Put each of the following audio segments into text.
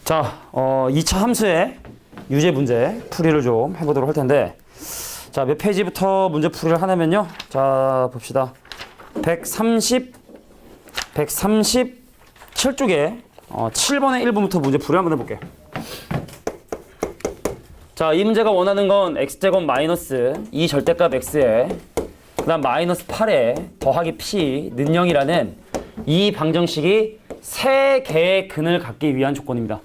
자, 2차 함수의 유제 문제 풀이를 좀 해보도록 할 텐데, 자, 몇 페이지부터 문제 풀이를 하냐면요. 자, 봅시다. 137쪽에 7번의 1번부터 문제 풀이 한번 해볼게요. 자, 이 문제가 원하는 건 x제곱 마이너스 2 절대값 x에 그 다음 마이너스 8에 더하기 p 는 0이라는 이 방정식이 세 개의 근을 갖기 위한 조건입니다.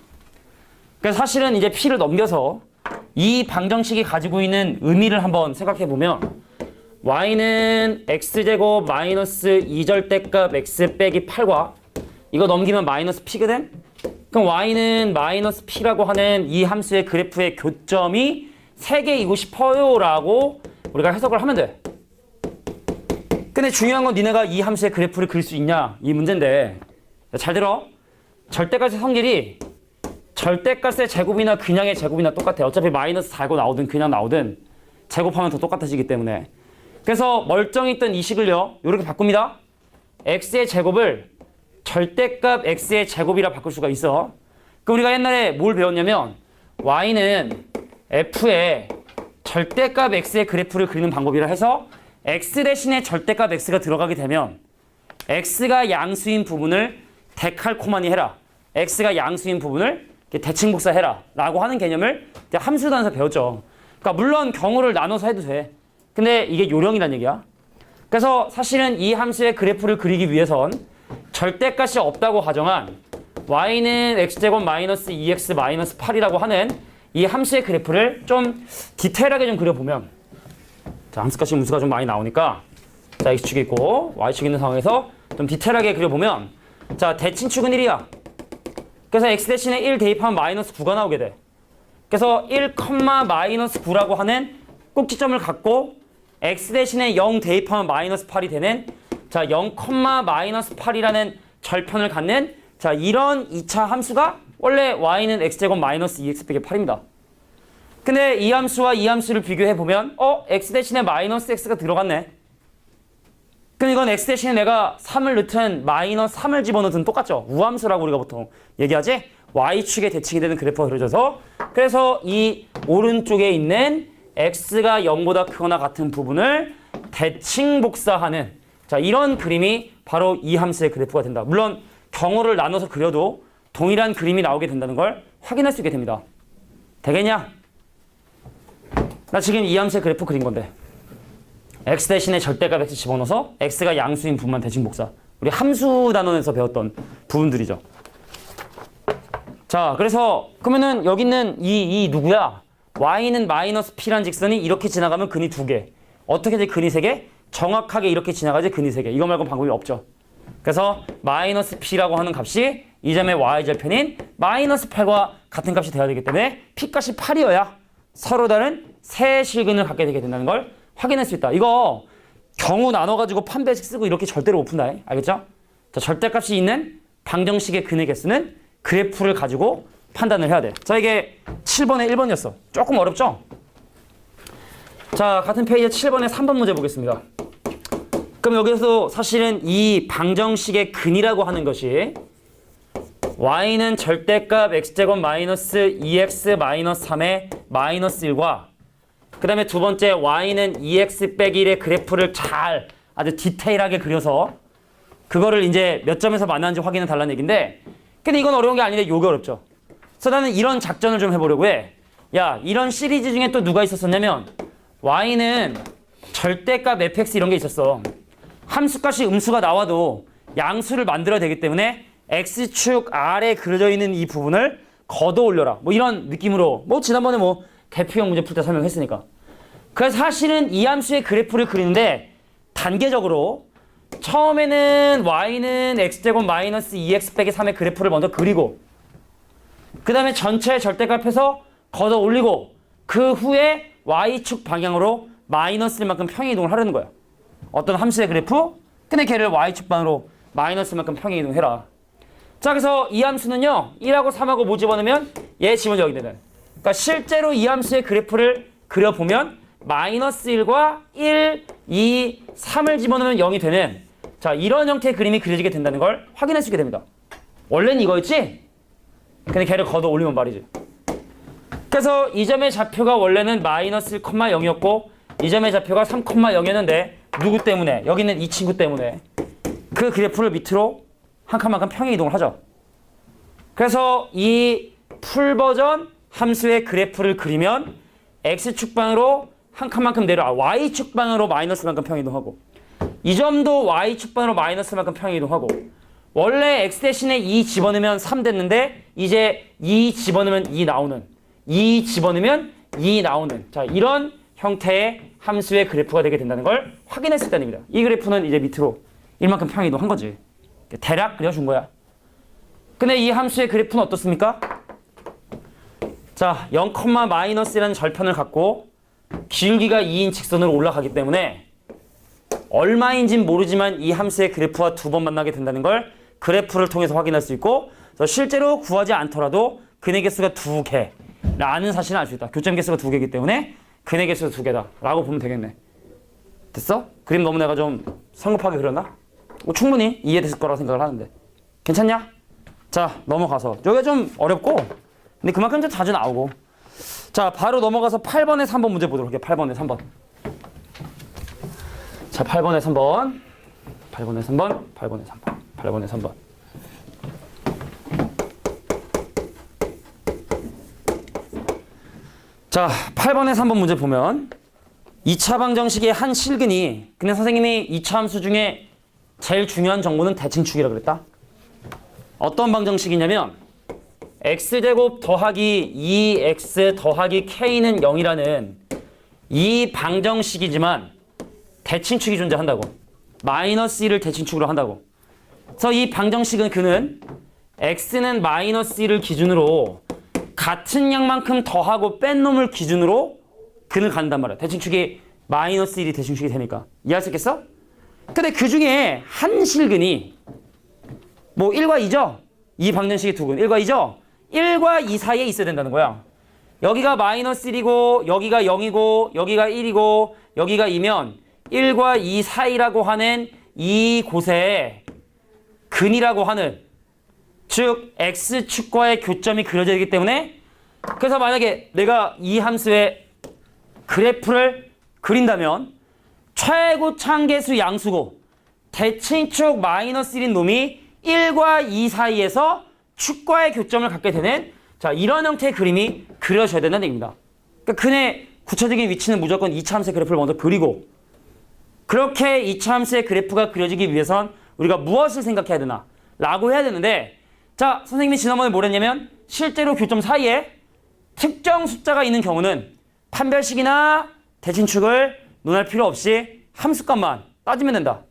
그래서 사실은 이제 p를 넘겨서 이 방정식이 가지고 있는 의미를 한번 생각해 보면 y는 x제곱 마이너스 2절대값 x 빼기 8과 이거 넘기면 마이너스 p거든? 그럼 y는 마이너스 p라고 하는 이 함수의 그래프의 교점이 3개이고 싶어요 라고 우리가 해석을 하면 돼. 근데 중요한 건 니네가 이 함수의 그래프를 그릴 수 있냐 이 문제인데, 잘 들어. 절대값의 성질이 절대값의 제곱이나 그냥의 제곱이나 똑같아. 어차피 마이너스 달고 나오든 그냥 나오든 제곱하면 더 똑같아지기 때문에. 그래서 멀쩡히 있던 이 식을요 이렇게 바꿉니다. x의 제곱을 절대값 x의 제곱이라 바꿀 수가 있어. 그럼 우리가 옛날에 뭘 배웠냐면 y는 f의 절대값 x의 그래프를 그리는 방법이라 해서 x 대신에 절대값 x가 들어가게 되면 x가 양수인 부분을 데칼코마니 해라. x가 양수인 부분을 대칭복사해라 라고 하는 개념을 함수 단에서 배웠죠. 그러니까 물론 경우를 나눠서 해도 돼. 근데 이게 요령이란 얘기야. 그래서 사실은 이 함수의 그래프를 그리기 위해선 절대값이 없다고 가정한 y는 x제곱 마이너스 2x 마이너스 8이라고 하는 이 함수의 그래프를 좀 디테일하게 좀 그려보면, 자, 함수값이 음수가 좀 많이 나오니까 자, x축이 있고 y축이 있는 상황에서 좀 디테일하게 그려보면, 자, 대칭축은 1이야. 그래서 x 대신에 1 대입하면 마이너스 9가 나오게 돼. 그래서 1, 마이너스 9라고 하는 꼭지점을 갖고 x 대신에 0 대입하면 마이너스 8이 되는, 자, 0, 마이너스 8이라는 절편을 갖는, 자, 이런 2차 함수가 원래 y는 x제곱 마이너스 2x 빼기 8입니다. 근데 이 함수와 이 함수를 비교해보면 x 대신에 마이너스 x가 들어갔네. 그럼 이건 x 대신에 내가 3을 넣든 마이너스 3을 집어넣든 똑같죠. 우함수라고 우리가 보통 얘기하지. y축에 대칭이 되는 그래프가 그려져서, 그래서 이 오른쪽에 있는 x가 0보다 크거나 같은 부분을 대칭 복사하는, 자, 이런 그림이 바로 이 함수의 그래프가 된다. 물론 경우를 나눠서 그려도 동일한 그림이 나오게 된다는 걸 확인할 수 있게 됩니다. 되겠냐? 나 지금 이 함수의 그래프 그린 건데 x 대신에 절대값 x 집어넣어서 x가 양수인 부분만 대칭 복사. 우리 함수 단원에서 배웠던 부분들이죠. 자, 그래서 그러면은 여기 있는 이 누구야? y는 마이너스 p란 직선이 이렇게 지나가면 근이 2개. 어떻게 돼? 근이 3개? 정확하게 이렇게 지나가지 근이 3개. 이거 말고 방법이 없죠. 그래서 마이너스 p라고 하는 값이 이 점의 y절편인 마이너스 8과 같은 값이 돼야 되기 때문에 p값이 8이어야 서로 다른 세 실근을 갖게 되게 된다는 걸 확인할 수 있다. 이거 경우 나눠가지고 판별식 쓰고 이렇게 절대로 못 푼다. 알겠죠? 자, 절대값이 있는 방정식의 근의 개수는 그래프를 가지고 판단을 해야 돼. 자, 이게 7번에 1번이었어. 조금 어렵죠? 자, 같은 페이지에 7번에 3번 문제 보겠습니다. 그럼 여기서 사실은 이 방정식의 근이라고 하는 것이 y는 절대값 x제곱 마이너스 2x 마이너스 3의 마이너스 1과 그 다음에 두 번째 y는 2x 빼기 1의 그래프를 잘 아주 디테일하게 그려서 그거를 이제 몇 점에서 만나는지 확인해 달라는 얘기인데, 근데 이건 어려운 게 아닌데 요게 어렵죠. 그래서 나는 이런 작전을 좀 해보려고 해. 야, 이런 시리즈 중에 또 누가 있었었냐면 y는 절대값 fx 이런 게 있었어. 함수값이 음수가 나와도 양수를 만들어야 되기 때문에 x축 아래 그려져 있는 이 부분을 걷어 올려라. 뭐 이런 느낌으로 뭐 지난번에 뭐 대표형 문제 풀 때 설명했으니까. 그래서 사실은 이 함수의 그래프를 그리는데 단계적으로 처음에는 y는 x제곱 마이너스 2x 빼기 3의 그래프를 먼저 그리고 그 다음에 전체 절대값에서 걷어 올리고 그 후에 y축 방향으로 마이너스 1만큼 평행이동을 하려는 거야. 어떤 함수의 그래프? 근데 걔를 y축 방으로 마이너스 1만큼 평행이동해라. 자, 그래서 이 함수는요 1하고 3하고 뭐 집어넣으면 얘 집어넣게 되는, 그러니까 실제로 이 함수의 그래프를 그려보면 마이너스 1과 1, 2, 3을 집어넣으면 0이 되는, 자, 이런 형태의 그림이 그려지게 된다는 걸 확인할 수 있게 됩니다. 원래는 이거였지? 근데 걔를 걷어 올리면 말이지. 그래서 이 점의 좌표가 원래는 마이너스 1,0이었고 이 점의 좌표가 3,0이었는데 누구 때문에? 여기 있는 이 친구 때문에 그 그래프를 밑으로 한 칸만큼 평행 이동을 하죠. 그래서 이 풀버전 함수의 그래프를 그리면 x축방으로 한 칸만큼 내려 y축방으로 마이너스만큼 평행 이동하고 이 점도 y축방으로 마이너스만큼 평행 이동하고 원래 x 대신에 2 집어넣으면 3 됐는데 이제 2 집어넣으면 2 나오는 2 집어넣으면 2 나오는 자 이런 형태의 함수의 그래프가 되게 된다는 걸 확인했을 때입니다. 이 그래프는 이제 밑으로 이만큼 평행 이동한 거지. 대략 그려준 거야. 근데 이 함수의 그래프는 어떻습니까? 자, 0,-1이라는 절편을 갖고 기울기가 2인 직선으로 올라가기 때문에 얼마인지는 모르지만 이 함수의 그래프와 두 번 만나게 된다는 걸 그래프를 통해서 확인할 수 있고 실제로 구하지 않더라도 근의 개수가 2개라는 사실을 알 수 있다. 교점 개수가 2개이기 때문에 근의 개수가 2개다 라고 보면 되겠네. 됐어? 그림 너무 내가 좀 성급하게 그렸나? 충분히 이해됐을 거라고 생각을 하는데 괜찮냐? 자 넘어가서 여기가 좀 어렵고 근데 그만큼 좀 자주 나오고 자 바로 넘어가서 8번에서 3번 문제 보도록 할게요. 8번에 3번 자 8번에 3번 8번에 3번 8번에 3번 8번에 3번 자 8번에 3번 문제 보면 2차 방정식의 한 실근이 근데 선생님이 2차 함수 중에 제일 중요한 정보는 대칭축이라 그랬다. 어떤 방정식이냐면 x제곱 더하기 2x 더하기 k는 0이라는 이 방정식이지만 대칭축이 존재한다고. 마이너스 1을 대칭축으로 한다고. 그래서 이 방정식은 그는 x는 마이너스 1을 기준으로 같은 양만큼 더하고 뺀 놈을 기준으로 그는 간단 말이야. 대칭축이 마이너스 1이 대칭축이 되니까. 이해할 수 있겠어? 근데 그 중에 한 실근이 뭐 1과 2죠? 이 방정식의 두 근 1과 2죠? 1과 2 사이에 있어야 된다는 거야. 여기가 마이너스 1이고 여기가 0이고 여기가 1이고 여기가 2면 1과 2 사이라고 하는 이 곳에 근이라고 하는 즉 x축과의 교점이 그려져 있기 때문에 그래서 만약에 내가 이 함수의 그래프를 그린다면 최고차항계수 양수고 대칭축 마이너스 1인 놈이 1과 2 사이에서 축과의 교점을 갖게 되는 자 이런 형태의 그림이 그려져야 된다는 얘기입니다. 그러니까 근의 구체적인 위치는 무조건 2차 함수의 그래프를 먼저 그리고 그렇게 2차 함수의 그래프가 그려지기 위해선 우리가 무엇을 생각해야 되나 라고 해야 되는데 자 선생님이 지난번에 뭐랬냐면 실제로 교점 사이에 특정 숫자가 있는 경우는 판별식이나 대칭축을 논할 필요 없이 함수값만 따지면 된다.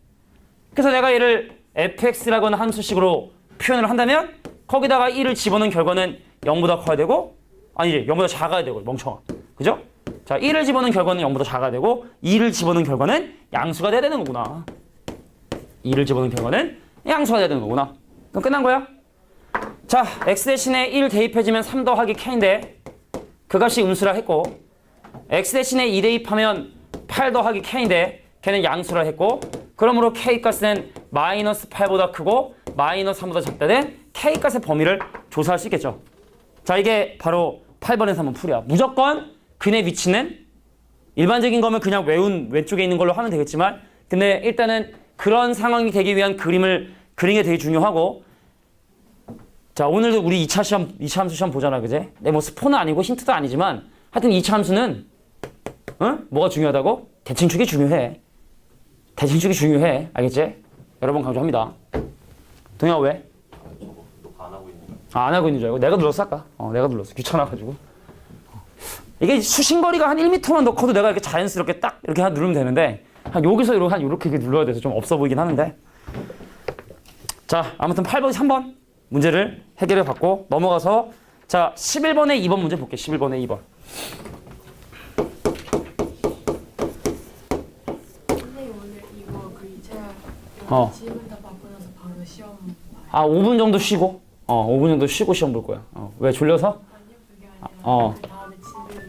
그래서 내가 얘를 fx라고 하는 함수식으로 표현을 한다면 거기다가 1을 집어넣은 결과는 0보다 커야 되고 아니지 0보다 작아야 되고 멍청아. 그죠? 자 1을 집어넣은 결과는 0보다 작아야 되고 2를 집어넣은 결과는 양수가 돼야 되는 거구나. 2를 집어넣은 결과는 양수가 돼야 되는 거구나. 그럼 끝난 거야? 자 x 대신에 1 대입해주면 3 더하기 k인데 그 값이 음수라 했고 x 대신에 2 대입하면 8 더하기 k인데 걔는 양수라 했고 그러므로 k값은 마이너스 8보다 크고 마이너스 3보다 작다는 k값의 범위를 조사할 수 있겠죠. 자 이게 바로 8번에서 한번 풀이야. 무조건 근의 위치는 일반적인 거면 그냥 외운 왼쪽에 있는 걸로 하면 되겠지만 근데 일단은 그런 상황이 되기 위한 그림을 그리는 게 되게 중요하고 자 오늘도 우리 2차 함수 시험 보잖아. 그제? 네, 뭐 스포는 아니고 힌트도 아니지만 하여튼 2차 함수는 뭐가 중요하다고? 대칭축이 중요해. 대칭축이 중요해. 알겠지? 여러 번 강조합니다. 동영아 왜? 안 하고 있는 줄 알고? 내가 눌렀어 아까? 내가 눌렀어. 귀찮아가지고. 이게 수신거리가 한 1m만 넣고도 내가 이렇게 자연스럽게 딱 이렇게 누르면 되는데 한 여기서 이렇게 눌러야 돼서 좀 없어 보이긴 하는데 자 아무튼 8번 3번 문제를 해결해 봤고 넘어가서 자 11번에 2번 문제 볼게요. 11번에 2번. 선생님 오늘 이거 그 2차 질문 다 받고 나서 바로 시험 봐요? 5분 정도 쉬고 5분 정도 쉬고 시험 볼 거야. 왜 졸려서? 아니요 그게 아니라 다음에 진도를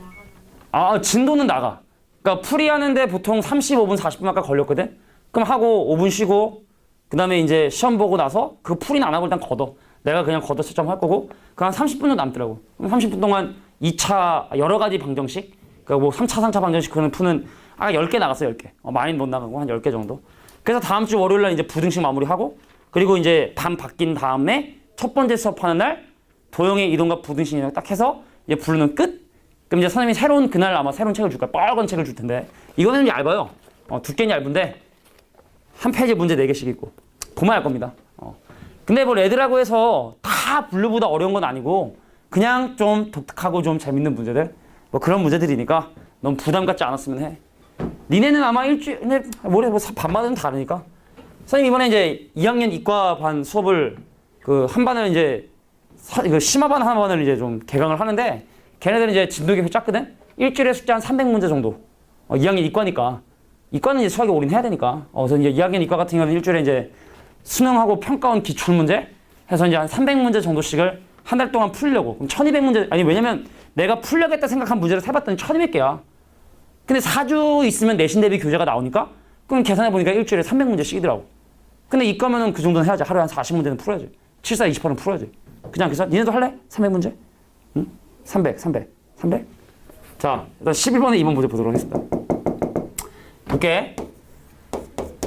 나가는 진도는 나가. 그러니까 풀이하는데 보통 35분 40분 아까 걸렸거든. 그럼 하고 5분 쉬고 그다음에 이제 시험 보고 나서 그 풀이는 안 하고 일단 걷어. 내가 그냥 걷어 채점할 거고 그 한 30분 정도 남더라고. 그럼 30분 동안 2차 여러 가지 방정식, 그러니까 뭐 3차, 4차 방정식 그거는 푸는 10개 나갔어요, 10개. 많이는 못 나가고 한 10개 정도. 그래서 다음 주 월요일 날 이제 부등식 마무리하고 그리고 이제 반 바뀐 다음에 첫 번째 수업하는 날 도형의 이동과 부등식이랑 딱 해서 이제 부르는 끝. 그럼 이제 선생님이 새로운 그날 아마 새로운 책을 줄 거야. 빨간 책을 줄 텐데 이거는 얇아요. 두께는 얇은데 한 페이지 문제 4개씩 있고 보면 알 겁니다. 근데 뭐 레드라고 해서 다 블루보다 어려운 건 아니고 그냥 좀 독특하고 좀 재밌는 문제들 뭐 그런 문제들이니까 너무 부담 갖지 않았으면 해. 니네는 아마 일주일에 모레 뭐 반마다는 다르니까. 선생님 이번에 이제 2학년 이과 반 수업을 그 한 반을 이제 심화반 한 반을 이제 좀 개강을 하는데 걔네들은 이제 진도 계획이 작거든. 일주일에 숙제 한 300문제 정도. 2학년 이과니까. 이과는 이제 수학에 올인해야 되니까. 그래서 이제 2학년 이과 같은 경우는 일주일에 이제 수능하고 평가원 기출문제 해서 이제 한 300문제 정도씩을 한 달 동안 풀려고. 그럼 1200문제, 아니, 왜냐면 내가 풀려겠다 생각한 문제를 세봤더니 1200개야. 근데 4주 있으면 내신 대비 교재가 나오니까 그럼 계산해보니까 일주일에 300문제씩이더라고. 근데 이과면은 그 정도는 해야지. 하루에 한 40문제는 풀어야지. 7, 4, 28은 풀어야지. 그냥 그래서 니네도 할래? 300문제? 응? 300. 자, 일단 11번에 2번 문제 보도록 하겠습니다. 볼게.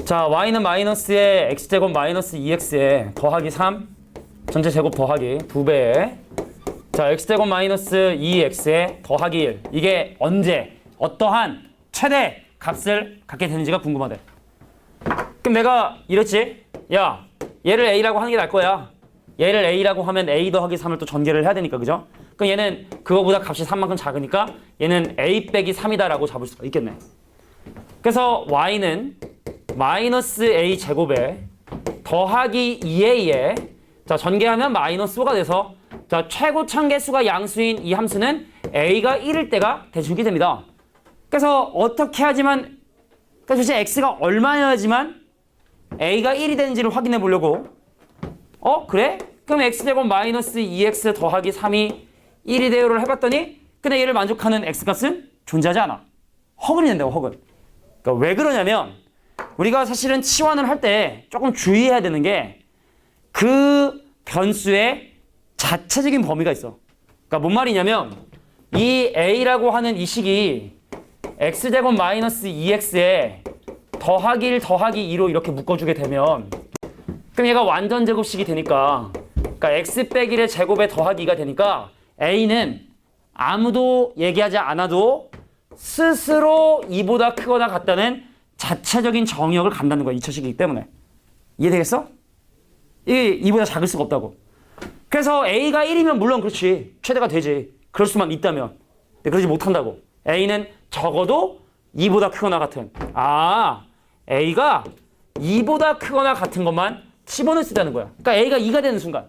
자, y는 마이너스에 x제곱 마이너스 2x에 더하기 3 전체 제곱 더하기 2배에 자, x제곱 마이너스 2x에 더하기 1 이게 언제 어떠한 최대 값을 갖게 되는지가 궁금하대. 그럼 내가 이랬지? 야, 얘를 a라고 하는 게 나을 거야. 얘를 a라고 하면 a 더하기 3을 또 전개를 해야 되니까, 그죠? 그럼 얘는 그거보다 값이 3만큼 작으니까 얘는 a 빼기 3이다 라고 잡을 수가 있겠네. 그래서 y는 마이너스 a 제곱에 더하기 2a에 자, 전개하면 마이너스 5가 돼서 자, 최고 참개수가 양수인 이 함수는 a가 1일 때가 대충 됩니다. 그래서 어떻게 하지만 그러니까 도대체 x가 얼마여야지만 a가 1이 되는지를 확인해 보려고 그래? 그럼 x제곱 마이너스 2x 더하기 3이 1이 돼요를 해봤더니 근데 얘를 만족하는 x값은 존재하지 않아. 허근이 된다고, 허근. 그러니까 왜 그러냐면 우리가 사실은 치환을 할 때 조금 주의해야 되는 게 그 변수의 자체적인 범위가 있어. 그러니까 뭔 말이냐면 이 a라고 하는 이 식이 x제곱 마이너스 2x에 더하기 1 더하기 2로 이렇게 묶어주게 되면 그럼 얘가 완전 제곱식이 되니까 그러니까 x 빼기 1의 제곱에 더하기 2가 되니까 a는 아무도 얘기하지 않아도 스스로 2보다 크거나 같다는 자체적인 정의역을 간다는 거야. 2차식이기 때문에. 이해되겠어? 이게 2보다 작을 수가 없다고. 그래서 a가 1이면 물론 그렇지. 최대가 되지. 그럴 수만 있다면. 근데 그러지 못한다고. a는 적어도 2보다 크거나 같은. a가 2보다 크거나 같은 것만 집어넣을 수 있다는 거야. 그러니까 a가 2가 되는 순간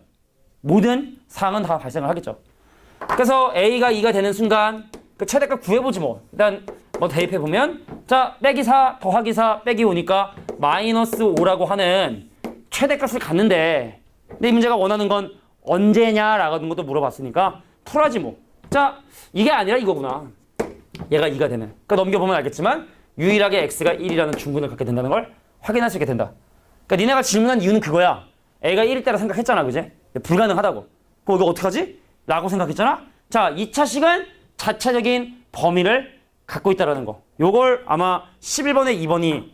모든 상황은 다 발생을 하겠죠. 그래서 a가 2가 되는 순간 그 최대값 구해보지 뭐. 일단 뭐 대입해보면 자, 빼기 4 더하기 4 빼기 5니까 마이너스 5라고 하는 최대값을 갖는데 근데 이 문제가 원하는 건 언제냐라는 것도 물어봤으니까 풀하지 뭐. 자, 이게 아니라 이거구나. 얘가 2가 되는. 그러니까 넘겨보면 알겠지만 유일하게 x가 1이라는 중근을 갖게 된다는 걸 확인할 수 있게 된다. 그러니까 니네가 질문한 이유는 그거야. a가 1일 때라 생각했잖아, 그지? 불가능하다고. 그럼 이거 어떡하지? 라고 생각했잖아. 자, 2차식은 자체적인 범위를 갖고 있다라는 거. 요걸 아마 11번에 2번이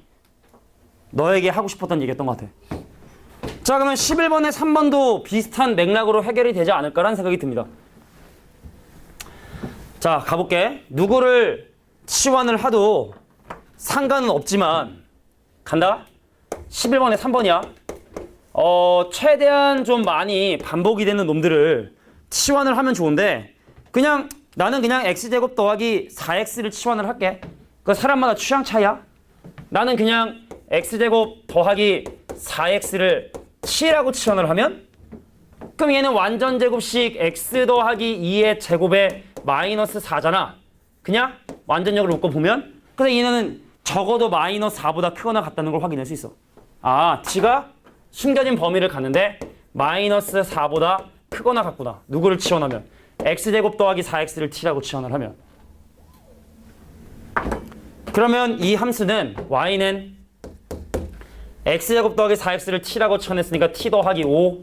너에게 하고 싶었던 얘기였던 것 같아. 자, 그러면 11번에 3번도 비슷한 맥락으로 해결이 되지 않을까라는 생각이 듭니다. 자, 가볼게. 누구를 치환을 하도 상관은 없지만 간다. 11번에 3번이야. 최대한 좀 많이 반복이 되는 놈들을 치환을 하면 좋은데 그냥 나는 그냥 x제곱 더하기 4x를 치환을 할게. 그 사람마다 취향 차이야. 나는 그냥 x제곱 더하기 4x를 7이라고 치환을 하면 그럼 얘는 완전 제곱식 x 더하기 2의 제곱에 마이너스 4잖아. 그냥 완전역을 묶어보면 그래서 얘는 적어도 마이너스 4보다 크거나 같다는 걸 확인할 수 있어. t가 숨겨진 범위를 갖는데 마이너스 4보다 크거나 같구나. 누구를 치환하면 x제곱 더하기 4x를 t라고 치환을 하면 그러면 이 함수는 y는 x제곱 더하기 4x를 t라고 치환했으니까 t 더하기 5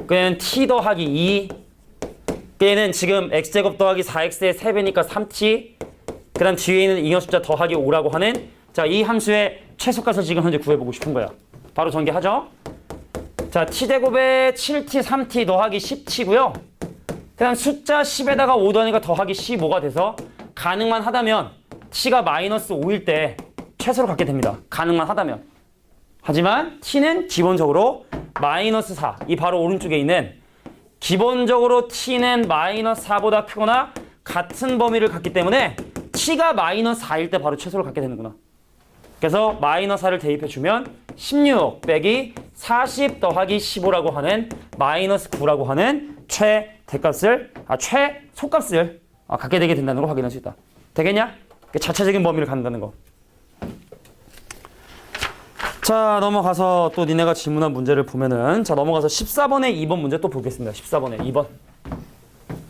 그는 t 더하기 2. 얘는 지금 x제곱 더하기 4x의 3배니까 3t. 그 다음 뒤에 있는 잉여 숫자 더하기 5라고 하는 자, 이 함수의 최소값을 지금 현재 구해보고 싶은 거야. 바로 전개하죠. 자, t제곱에 7t, 3t 더하기 10t고요. 그 다음 숫자 10에다가 5 더하니까 더하기 15가 돼서 가능만 하다면 t가 마이너스 5일 때 최소로 갖게 됩니다. 가능만 하다면. 하지만 t는 기본적으로 마이너스 4. 이 바로 오른쪽에 있는 기본적으로 t는 마이너스 4보다 크거나 같은 범위를 갖기 때문에 t가 마이너스 4일 때 바로 최소를 갖게 되는구나. 그래서 마이너스 4를 대입해주면 16 빼기 40 더하기 15라고 하는 마이너스 9라고 하는 최소값을 갖게 되게 된다는 걸 확인할 수 있다. 되겠냐? 자체적인 범위를 갖는다는 거. 자, 넘어가서 또 니네가 질문한 문제를 보면은 자, 넘어가서 14번에 2번 문제 또 보겠습니다. 14번에 2번.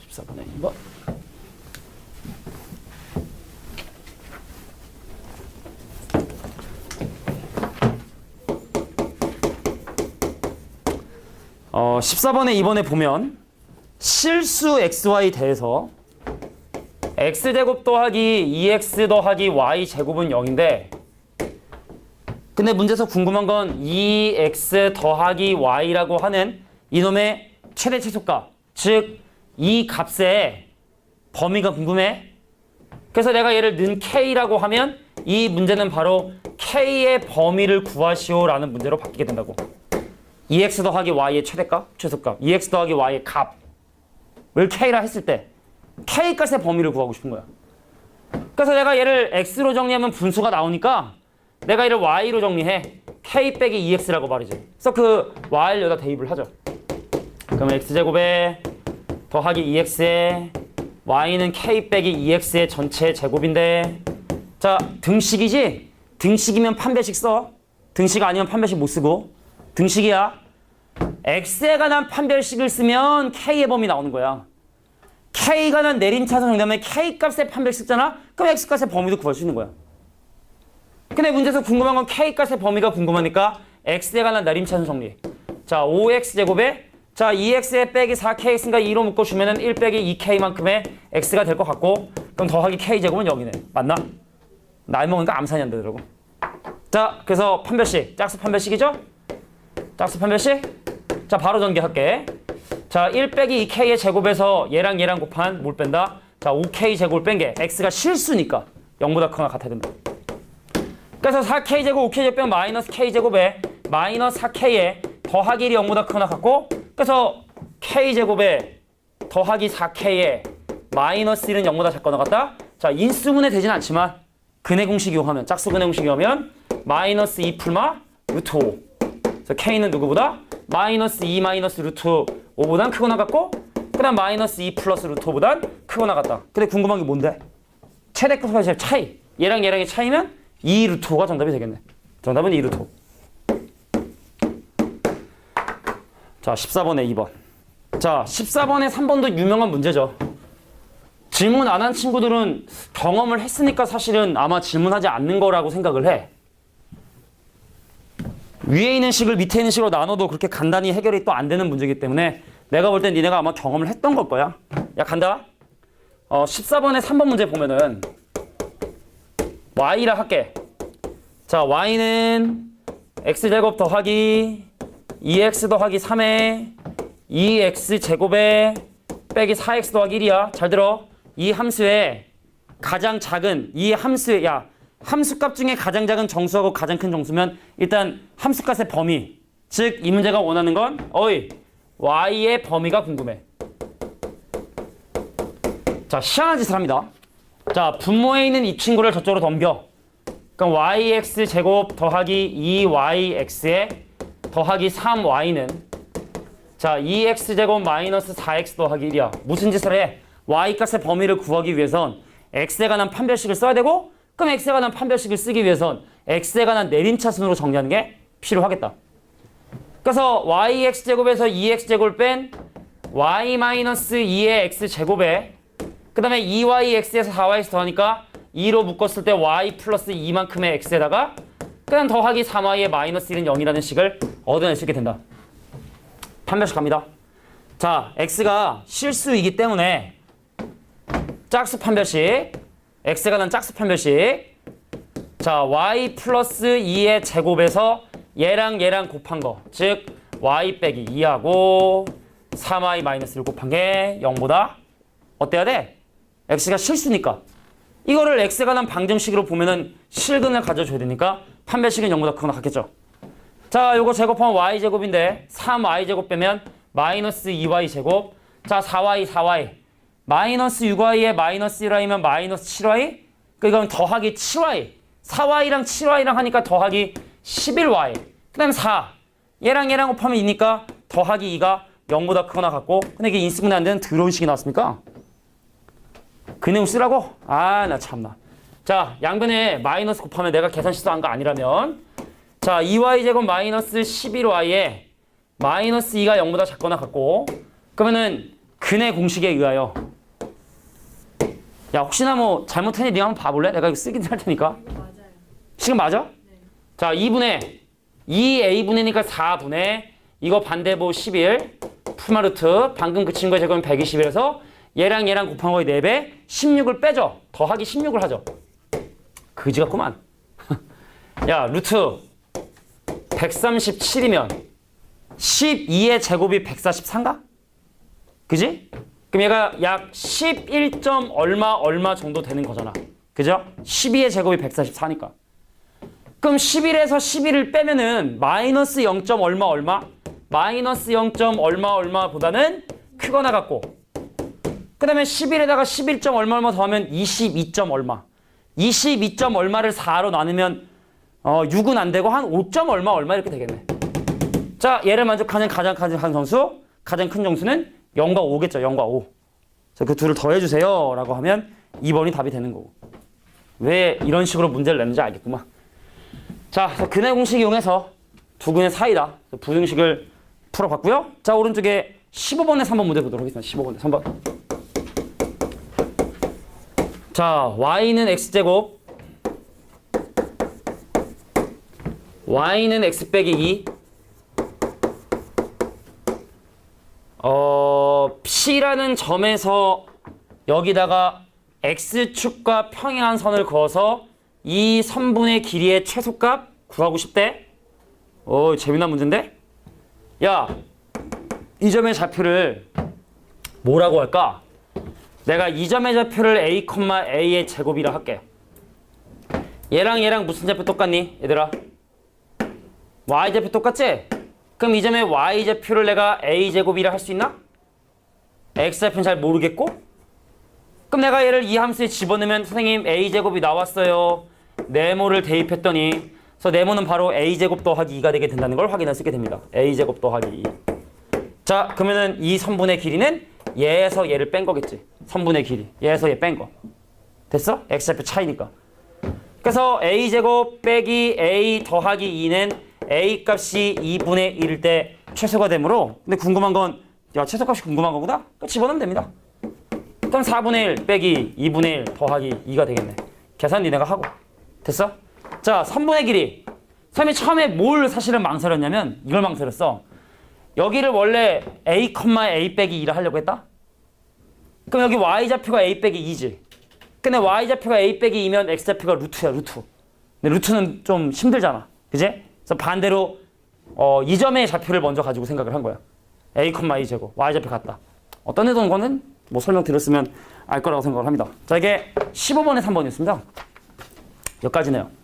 14번에 2번. 어, 14번에 2번에 보면 실수 xy 대해서 x제곱 더하기 2x 더하기 y제곱은 0인데 근데 문제에서 궁금한 건 2x 더하기 y라고 하는 이놈의 최대 최소값, 즉 이 값의 범위가 궁금해. 그래서 내가 얘를 는 k라고 하면 이 문제는 바로 k의 범위를 구하시오라는 문제로 바뀌게 된다고. 2x 더하기 y의 최대값, 최소값, 2x 더하기 y의 값을 k라 했을 때 k 값의 범위를 구하고 싶은 거야. 그래서 내가 얘를 x로 정리하면 분수가 나오니까 내가 얘를 y로 정리해. k 빼기 2x라고 말이지. 그래서 그 y를 여기다 대입을 하죠. 그러면 x제곱에 더하기 2x에 y는 k 빼기 2x의 전체 제곱인데 자, 등식이지? 등식이면 판별식 써. 등식 아니면 판별식 못 쓰고 등식이야. x에 관한 판별식을 쓰면 k의 범위 나오는 거야. k가 관한 내림차순 정리하면 k 값의 판별식 쓰잖아? 그럼 x 값의 범위도 구할 수 있는 거야. 근데 문제에서 궁금한 건 k 값의 범위가 궁금하니까 x에 관한 내림차순 정리. 자, 5x제곱에 자, 2x에 빼기 4kx니까 2로 묶어주면 1 빼기 2k만큼의 x가 될 것 같고 그럼 더하기 k제곱은 0이네. 맞나? 나이 먹으니까 암산이 안 되더라고. 자, 그래서 판별식. 짝수 판별식이죠? 짝수 판별식? 자, 바로 전개할게. 자, 1 빼기 2k의 제곱에서 얘랑 얘랑 곱한 뭘 뺀다? 자, 5k 제곱을 뺀 게 x가 실수니까 0보다 크거나 같아야 된다. 그래서 4k 제곱 5k 제곱 빼면 마이너스 k 제곱에 마이너스 4k에 더하기 1이 0보다 크거나 같고 그래서 k 제곱에 더하기 4k에 마이너스 1은 0보다 작거나 같다. 자, 인수분해 되진 않지만 근해 공식 이용하면 짝수 근해 공식 이용하면 마이너스 2 풀마 루트 5. 그래서 k는 누구보다 마이너스 2 마이너스 루트 5보단 크거나 같고 그 다음 마이너스 2 플러스 루트 5보단 크거나 같다. 근데 궁금한 게 뭔데? 최대값의 차이. 얘랑 얘랑의 차이면 2 루트 5가 정답이 되겠네. 정답은 2 루트 5. 자, 14번에 2번. 자, 14번에 3번도 유명한 문제죠. 질문 안 한 친구들은 경험을 했으니까 사실은 아마 질문하지 않는 거라고 생각을 해. 위에 있는 식을 밑에 있는 식으로 나눠도 그렇게 간단히 해결이 또 안 되는 문제이기 때문에 내가 볼 땐 니네가 아마 경험을 했던 걸 거야. 야, 간다. 14번에 3번 문제 보면은 y라 할게. 자, y는 x제곱 더하기 2x 더하기 3에 2x제곱에 빼기 4x 더하기 1이야. 잘 들어. 이 함수의 가장 작은 이 함수의 함수값 중에 가장 작은 정수하고 가장 큰 정수면 일단 함수값의 범위, 즉 이 문제가 원하는 건 y의 범위가 궁금해. 자, 희한한 짓을 합니다. 자, 분모에 있는 이 친구를 저쪽으로 덤벼. 그럼 yx제곱 더하기 2yx에 더하기 3y는 자, 2x제곱 마이너스 4x 더하기 1이야. 무슨 짓을 해? y값의 범위를 구하기 위해선 x에 관한 판별식을 써야 되고 그럼 x에 관한 판별식을 쓰기 위해선 x에 관한 내림차순으로 정리하는 게 필요하겠다. 그래서 yx제곱에서 2x제곱을 뺀 y 마이너스 2의 x제곱에 그 다음에 2yx에서 4yx 더하니까 2로 묶었을 때 y 플러스 2만큼의 x에다가 그냥 더하기 3y의 마이너스 1은 0이라는 식을 얻어낼 수 있게 된다. 판별식 갑니다. 자, x가 실수이기 때문에 짝수 판별식, x가 난 짝수 판별식. 자, y 플러스 2의 제곱에서 얘랑 얘랑 곱한 거, 즉 y 빼기 2하고 3y 마이너스 1 곱한 게 0보다 어때야 돼? x가 실수니까. 이거를 x가 난 방정식으로 보면은 실근을 가져줘야 되니까 판별식은 0보다 크거나 같겠죠. 자, 요거 제곱하면 y제곱인데 3y제곱 빼면 마이너스 2y제곱. 자, 4y. 마이너스 6y에 마이너스 1y면 마이너스 7y. 그러니까 더하기 7y. 4y랑 7y랑 하니까 더하기 11y. 그 다음에 4. 얘랑 얘랑 곱하면 2니까 더하기 2가 0보다 크거나 같고. 근데 이게 인수분해 안 되는 더러운 식이 나왔습니까? 그 내용 쓰라고? 아, 나 참나. 자, 양변에 마이너스 곱하면 내가 계산 실수한 거 아니라면, 자, 2y제곱 마이너스 11y에 마이너스 2가 0보다 작거나 같고, 그러면은 근의 공식에 의하여, 야, 혹시나 뭐 잘못했니? 네가 한번 봐볼래? 내가 이거 쓰긴 할 테니까. 이거 맞아요. 지금 맞아? 네. 자, 2분의 2a분의니까 4분의 이거 반대보 11 푸마루트 방금 그 친구의 제곱은 121에서 얘랑 얘랑 곱한 거의 4배 16을 빼죠. 더하기 16을 하죠. 그지 같구만. 야, 루트 137이면 12의 제곱이 144인가? 그지? 그럼 얘가 약 11. 얼마 정도 되는 거잖아. 그죠? 12의 제곱이 144니까. 그럼 11에서 11을 빼면은 마이너스 0. 얼마? 마이너스 0. 얼마 보다는 크거나 같고. 그 다음에 11에다가 11. 얼마 더하면 22. 얼마. 22. 얼마를 4로 나누면 6은 안 되고 한 5. 얼마 이렇게 되겠네. 자, 얘를 만족하는 가장 큰 정수, 가장 큰 정수는 0과 5겠죠. 0과 5. 자, 그 둘을 더해주세요 라고 하면 2번이 답이 되는 거고. 왜 이런 식으로 문제를 냈는지 알겠구만. 자, 근의 공식 이용해서 두 근의 사이다. 부등식을 풀어봤고요. 자, 오른쪽에 15번에 3번 문제 보도록 하겠습니다. 15번에 3번. 자, y는 x제곱, y는 x 빼기 2, P라는 점에서 여기다가 x축과 평행한 선을 그어서 이 선분의 길이의 최소값 구하고 싶대. 재미난 문제인데? 야, 이 점의 좌표를 뭐라고 할까? 내가 이 점의 좌표를 a, a의 제곱이라 할게. 얘랑 얘랑 무슨 좌표 똑같니? 얘들아. y좌표 똑같지? 그럼 이 점의 y좌표를 내가 a제곱이라 할 수 있나? x좌표는 잘 모르겠고? 그럼 내가 얘를 이 함수에 집어넣으면 선생님 a제곱이 나왔어요. 네모를 대입했더니 그래서 네모는 바로 a제곱 더하기 2가 되게 된다는 걸 확인할 수 있게 됩니다. a제곱 더하기 2. 자, 그러면은 이 선분의 길이는 얘에서 얘를 뺀 거겠지. 선분의 길이. 얘에서 얘 뺀 거. 됐어? x좌표 차이니까. 그래서 a제곱 빼기 a 더하기 2는 a 값이 2분의 1일 때 최소가 되므로, 근데 궁금한 건, 야, 최소값이 궁금한 거구나? 집어넣으면 됩니다. 그럼 4분의 1 빼기 2분의 1 더하기 2가 되겠네. 계산 니네가 하고. 됐어? 자, 선분의 길이. 선생님이 처음에 뭘 사실은 망설였냐면 이걸 망설였어. 여기를 원래 a, a 빼기 2를 하려고 했다? 그럼 여기 y좌표가 a 빼기 2지. 근데 y좌표가 a 빼기 2면 x좌표가 루트야, 루트. 근데 루트는 좀 힘들잖아. 그지? 그래서 반대로 이 점의 좌표를 먼저 가지고 생각을 한 거야. a, a 제곱. y좌표 같다. 어떤 애던 거는 뭐 설명드렸으면 알 거라고 생각을 합니다. 자, 이게 15번에 3번이었습니다. 여기까지네요.